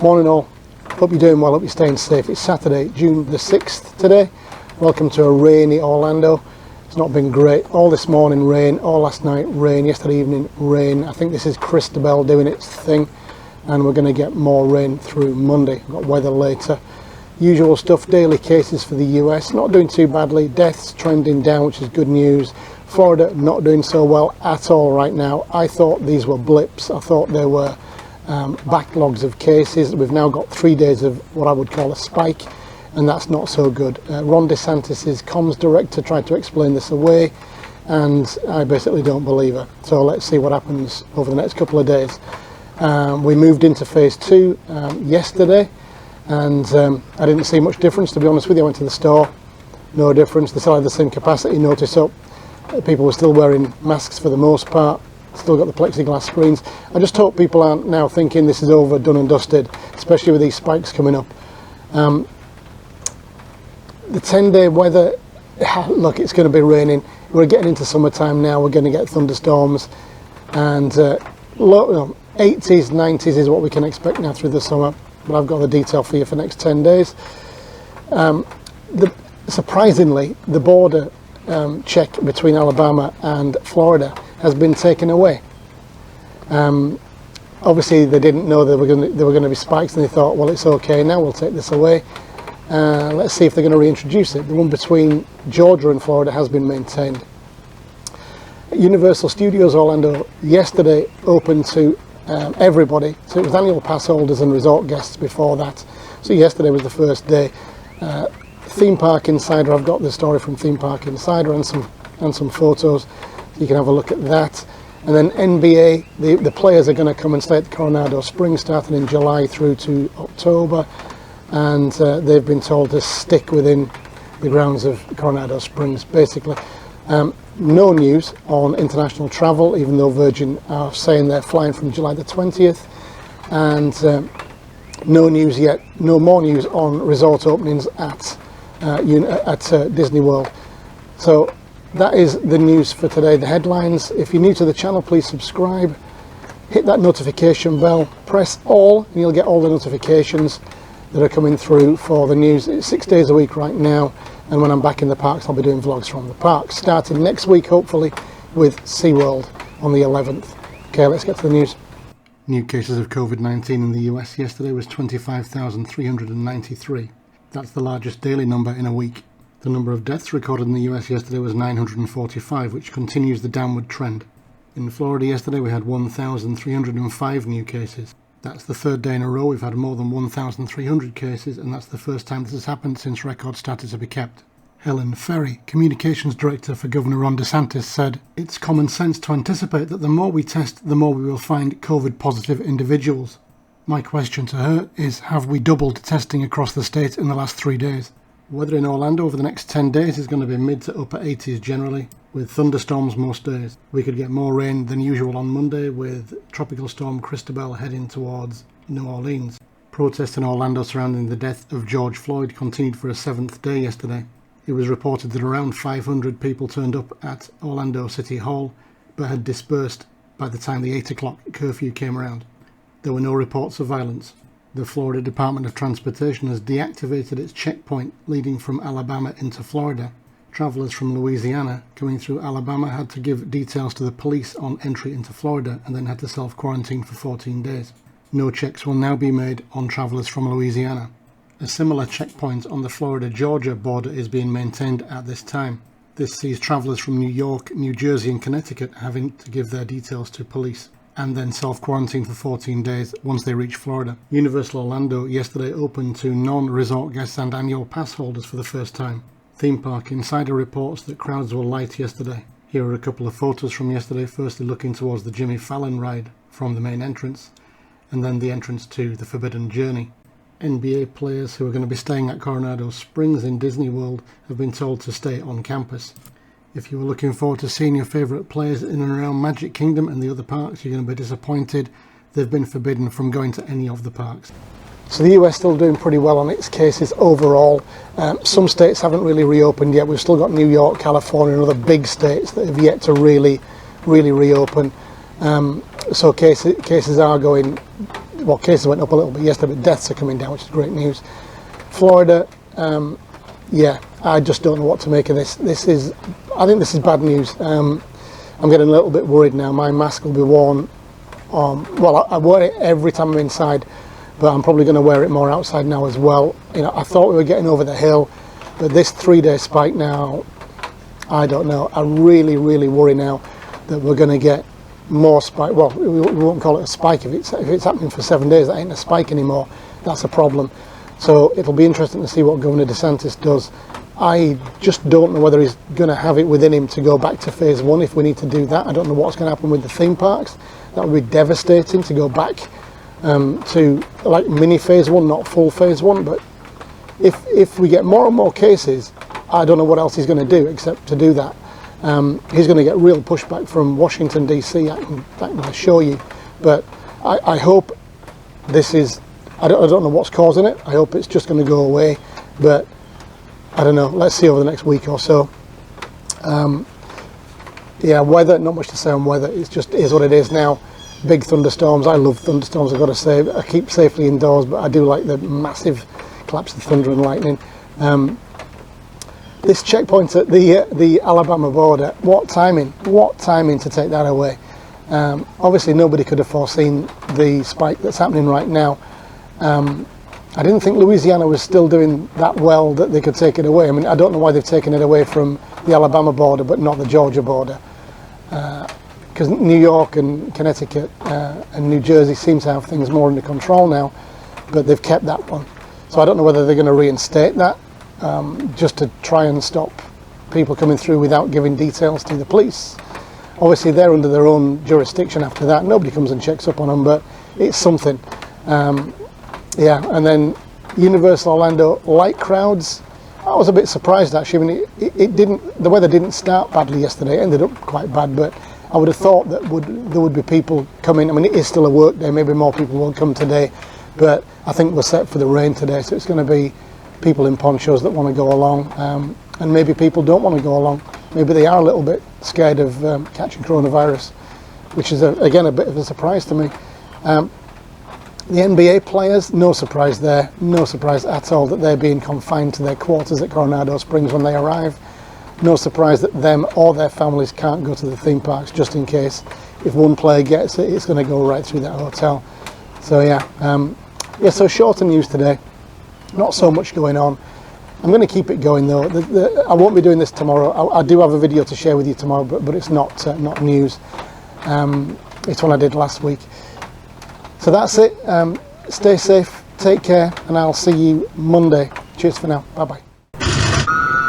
Morning all, hope you're doing well, hope you're staying safe. It's Saturday, June the 6th today. Welcome to a rainy Orlando. It's not been great. All this morning rain, all last night rain, yesterday evening rain. I think this is Cristobel doing its thing, and we're going to get more rain through Monday. We've got weather later. Usual stuff, daily cases for the US, not doing too badly. Deaths trending down, which is good news. Florida not doing so well at all right now. I thought these were blips. I thought they were backlogs of cases. We've now got 3 days of what I would call a spike, and that's not so good. Ron DeSantis's comms director tried to explain this away, and I basically don't believe her. So let's see what happens over the next couple of days. We moved into phase 2 yesterday, and I didn't see much difference, to be honest with you. I went to the store, no difference. They still had the same capacity notice up. People were still wearing masks for the most part, still got the plexiglass screens. I just hope people aren't now thinking this is over, done and dusted, especially with these spikes coming up. The 10-day weather, look, it's going to be raining. We're getting into summertime now, we're going to get thunderstorms, and 80s, 90s is what we can expect now through the summer, but I've got the detail for you for the next 10 days. Surprisingly, the border check between Alabama and Florida has been taken away. Obviously they didn't know there were going to be spikes, and they thought, well, it's okay now, we'll take this away. Let's see if they're going to reintroduce it. The one between Georgia and Florida has been maintained. Universal Studios Orlando yesterday opened to everybody, so it was annual pass holders and resort guests before that. So yesterday was the first day. Theme Park Insider, I've got the story from Theme Park Insider and some photos, so you can have a look at that. And then NBA, the players are going to come and stay at the Coronado Springs starting in July through to October, and they've been told to stick within the grounds of Coronado Springs basically. No news on international travel, even though Virgin are saying they're flying from July the 20th, and no news yet, no more news on resort openings at Disney World. So that is the news for today, the headlines. If you're new to the channel, please subscribe, hit that notification bell, press all, and you'll get all the notifications that are coming through for the news. It's 6 days a week right now, and when I'm back in the parks, I'll be doing vlogs from the parks, starting next week, hopefully, with SeaWorld on the 11th. Okay, let's get to the news. New cases of COVID-19 in the US yesterday was 25,393. That's the largest daily number in a week. The number of deaths recorded in the US yesterday was 945, which continues the downward trend. In Florida yesterday we had 1,305 new cases. That's the third day in a row we've had more than 1,300 cases, and that's the first time this has happened since records started to be kept. Helen Ferry, Communications Director for Governor Ron DeSantis, said, "It's common sense to anticipate that the more we test, the more we will find COVID-positive individuals." My question to her is, have we doubled testing across the state in the last 3 days? Weather in Orlando over the next 10 days is going to be mid to upper 80s generally, with thunderstorms most days. We could get more rain than usual on Monday, with Tropical Storm Cristobel heading towards New Orleans. Protests in Orlando surrounding the death of George Floyd continued for a 7th day yesterday. It was reported that around 500 people turned up at Orlando City Hall, but had dispersed by the time the 8 o'clock curfew came around. There were no reports of violence. The Florida Department of Transportation has deactivated its checkpoint leading from Alabama into Florida. Travelers from Louisiana coming through Alabama had to give details to the police on entry into Florida and then had to self-quarantine for 14 days. No checks will now be made on travelers from Louisiana. A similar checkpoint on the Florida-Georgia border is being maintained at this time. This sees travelers from New York, New Jersey and Connecticut having to give their details to police and then self-quarantine for 14 days once they reach Florida. Universal Orlando yesterday opened to non-resort guests and annual pass holders for the first time. Theme Park Insider reports that crowds were light yesterday. Here are a couple of photos from yesterday, firstly looking towards the Jimmy Fallon ride from the main entrance, and then the entrance to the Forbidden Journey. NBA players who are going to be staying at Coronado Springs in Disney World have been told to stay on campus. If you were looking forward to seeing your favourite players in and around Magic Kingdom and the other parks, you're going to be disappointed. They've been forbidden from going to any of the parks. So the US still doing pretty well on its cases overall. Some states haven't really reopened yet. We've still got New York, California and other big states that have yet to really reopen. So cases are going well, cases went up a little bit yesterday, but deaths are coming down, which is great news. Florida, yeah, I just don't know what to make of this. I think this is bad news. I'm getting a little bit worried now. My mask will be worn. Well, I wear it every time I'm inside, but I'm probably going to wear it more outside now as well. You know, I thought we were getting over the hill, but this 3-day spike now, I don't know. I really, really worry now that we're going to get more spike. Well, we won't call it a spike if it's happening for 7 days. That ain't a spike anymore. That's a problem. So it'll be interesting to see what Governor DeSantis does. I just don't know whether he's going to have it within him to go back to phase 1 if we need to do that. I don't know what's going to happen with the theme parks. That would be devastating to go back to like mini phase 1, not full phase 1. But if we get more and more cases, I don't know what else he's going to do except to do that. He's going to get real pushback from Washington DC, I can assure you. But I hope this is, I don't know what's causing it. I hope it's just going to go away. But I don't know. Let's see over the next week or so. Yeah, weather, not much to say on weather. It just is what it is now. Big thunderstorms. I love thunderstorms, I've got to say. I keep safely indoors, but I do like the massive collapse of thunder and lightning. This checkpoint at the Alabama border, what timing to take that away. Obviously nobody could have foreseen the spike that's happening right now. I didn't think Louisiana was still doing that well that they could take it away. I mean, I don't know why they've taken it away from the Alabama border but not the Georgia border, because New York and Connecticut and New Jersey seem to have things more under control now, but they've kept that one. So I don't know whether they're going to reinstate that just to try and stop people coming through without giving details to the police. Obviously they're under their own jurisdiction after that. Nobody comes and checks up on them, but it's something. Yeah, and then Universal Orlando light crowds. I was a bit surprised actually. I mean, the weather didn't start badly yesterday. It ended up quite bad, but I would have thought that there would be people coming. I mean, it is still a work day. Maybe more people won't come today, but I think we're set for the rain today, so it's going to be people in ponchos that want to go along, and maybe people don't want to go along. Maybe they are a little bit scared of catching coronavirus, which is again a bit of a surprise to me. The NBA players, no surprise there, no surprise at all that they're being confined to their quarters at Coronado Springs when they arrive. No surprise that them or their families can't go to the theme parks, just in case if one player gets it, it's going to go right through that hotel. So yeah, so shorter news today, not so much going on. I'm going to keep it going though. I won't be doing this tomorrow. I do have a video to share with you tomorrow, but it's not news. It's one I did last week. So that's it. Stay safe, take care, and I'll see you Monday. Cheers for now. Bye bye.